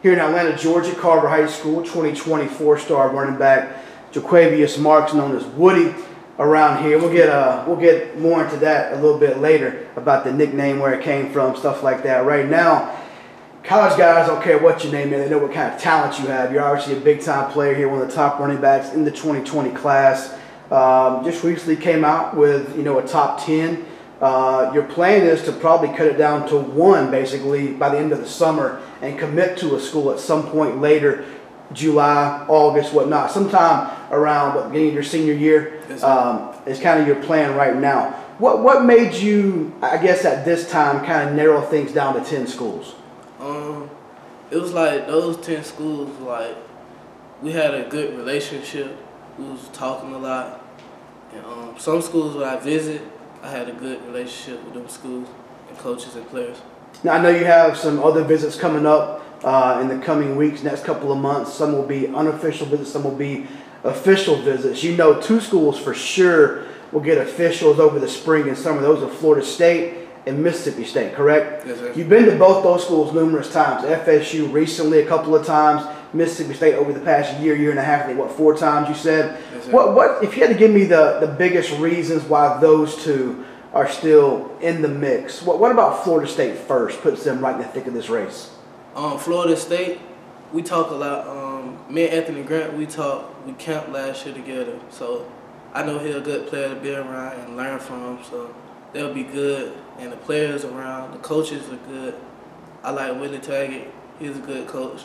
Here in Atlanta, Georgia, Carver High School, 2020 four-star running back Joquavious Marks, known as Woody, around here. We'll get more into that a little bit later about the nickname, where it came from, stuff like that. Right now, college guys don't care what your name is. They know what kind of talent you have. You're obviously a big-time player here, one of the top running backs in the 2020 class. Just recently came out with, a top 10. Your plan is to probably cut it down to 1 basically by the end of the summer and commit to a school at some point later, July, August, whatnot. Sometime around beginning of your senior year is kind of your plan right now. What made you, I guess at this time, kind of narrow things down to 10 schools? It was like those 10 schools, like we had a good relationship. We was talking a lot. And some schools where I visit, I had a good relationship with them schools and coaches and players. Now, I know you have some other visits coming up in the coming weeks, next couple of months. Some will be unofficial visits, some will be official visits. 2 schools for sure will get officials over the spring and summer. Those are Florida State and Mississippi State, correct? Yes, sir. You've been to both those schools numerous times. FSU recently a couple of times. Mississippi State over the past year and a half, I think, 4 times you said? Yes, sir. What if you had to give me the biggest reasons why those two are still in the mix? What about Florida State first, puts them right in the thick of this race? Florida State, we talk a lot. Me and Anthony Grant, we camped last year together. So I know he's a good player to be around and learn from. So they'll be good. And the players around, the coaches are good. I like Willie Taggart. He's a good coach.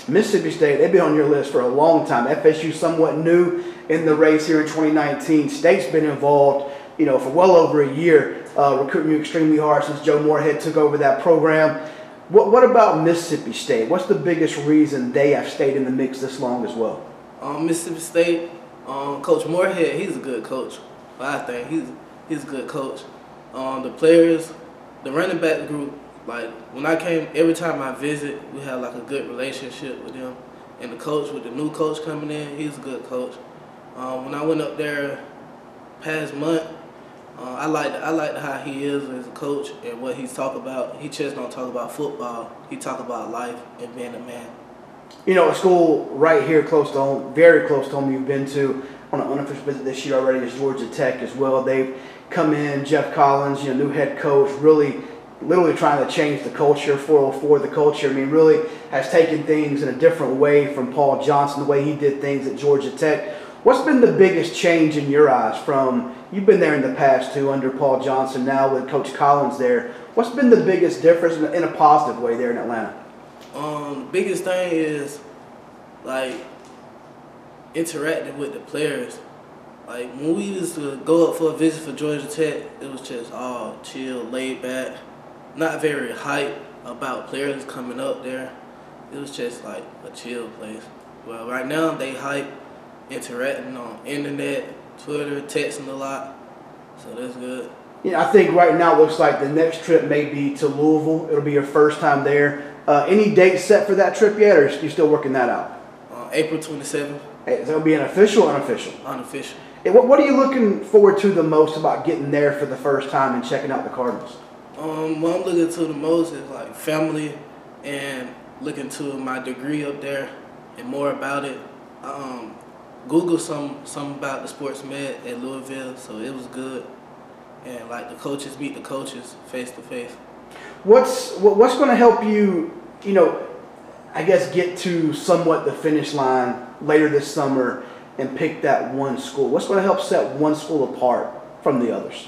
Mississippi State, they've been on your list for a long time. FSU somewhat new in the race here in 2019. State's been involved, for well over a year, recruiting you extremely hard since Joe Moorhead took over that program. What about Mississippi State? What's the biggest reason they have stayed in the mix this long as well? Mississippi State, Coach Moorhead, he's a good coach. I think he's a good coach. The players, the running back group, like when I came, every time I visit, we had like a good relationship with them. And the coach, with the new coach coming in, he's a good coach. When I went up there past month, I liked how he is as a coach and what he's talk about. He just don't talk about football. He talk about life and being a man. A school right here close to home, very close to home, you've been to on an unofficial visit this year already, is Georgia Tech as well. They've come in, Jeff Collins, new head coach, really literally trying to change the culture, 404 the culture. Really has taken things in a different way from Paul Johnson, the way he did things at Georgia Tech. What's been the biggest change in your eyes from, you've been there in the past too, under Paul Johnson, now with Coach Collins there. What's been the biggest difference in a positive way there in Atlanta? The biggest thing is, like, interacting with the players. Like, when we used to go up for a visit for Georgia Tech, it was just all chill, laid back, not very hype about players coming up there. It was just like a chill place. Well, right now they hype, interacting on internet, Twitter, texting a lot, so that's good. I think right now it looks like the next trip may be to Louisville. It'll be your first time there. Any date set for that trip yet, or are you still working that out? April 27th. Hey, is that going to be an official or unofficial? Unofficial. Hey, what are you looking forward to the most about getting there for the first time and checking out the Cardinals? What I'm looking to the most is like family and looking to my degree up there and more about it. Google some about the sports med at Louisville, so it was good. And like the coaches, meet the coaches face to face. What's going to help you, I guess get to somewhat the finish line later this summer and pick that one school? What's going to help set one school apart from the others?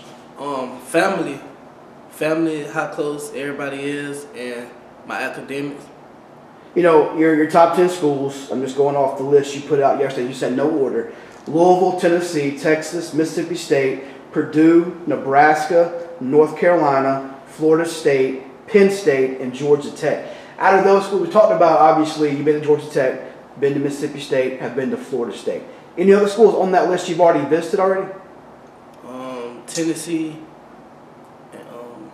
Family, how close everybody is, and my academics. Your top 10 schools, I'm just going off the list you put out yesterday. You said no order. Louisville, Tennessee, Texas, Mississippi State, Purdue, Nebraska, North Carolina, Florida State, Penn State, and Georgia Tech. Out of those schools we talked about, obviously, you've been to Georgia Tech, been to Mississippi State, have been to Florida State. Any other schools on that list you've already visited already? Tennessee, and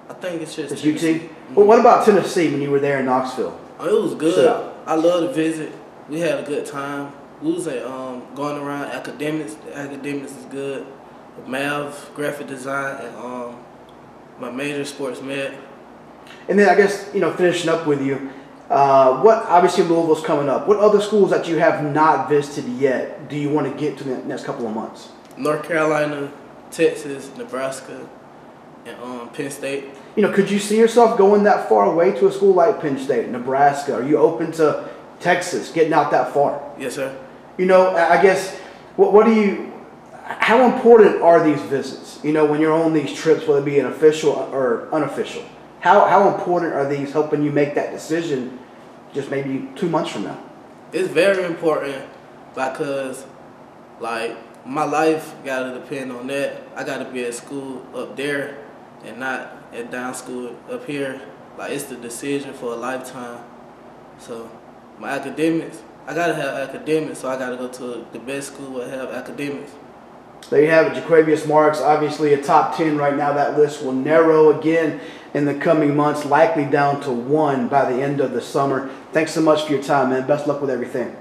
I think it's just UT? Mm-hmm. Well, what about Tennessee when you were there in Knoxville? It was good. I love to visit. We had a good time. We was going around academics. The academics is good. Math, graphic design, and my major sports med. And then I guess, finishing up with you, What obviously Louisville's coming up. What other schools that you have not visited yet do you want to get to in the next couple of months? North Carolina, Texas, Nebraska, and Penn State. You know, could you see yourself going that far away to a school like Penn State, Nebraska? Are you open to Texas, getting out that far? Yes, sir. You know, I guess, what do you, how important are these visits? You know, when you're on these trips, whether it be an official or unofficial, how important are these helping you make that decision just maybe 2 months from now? It's very important because, like, my life got to depend on that. I got to be at school up there and not at down school up here. Like, it's the decision for a lifetime. So my academics, I got to have academics, so I got to go to the best school that have academics. There you have it, Joquavious Marks, obviously a top 10 right now. That list will narrow again in the coming months, likely down to 1 by the end of the summer. Thanks so much for your time, man. Best luck with everything.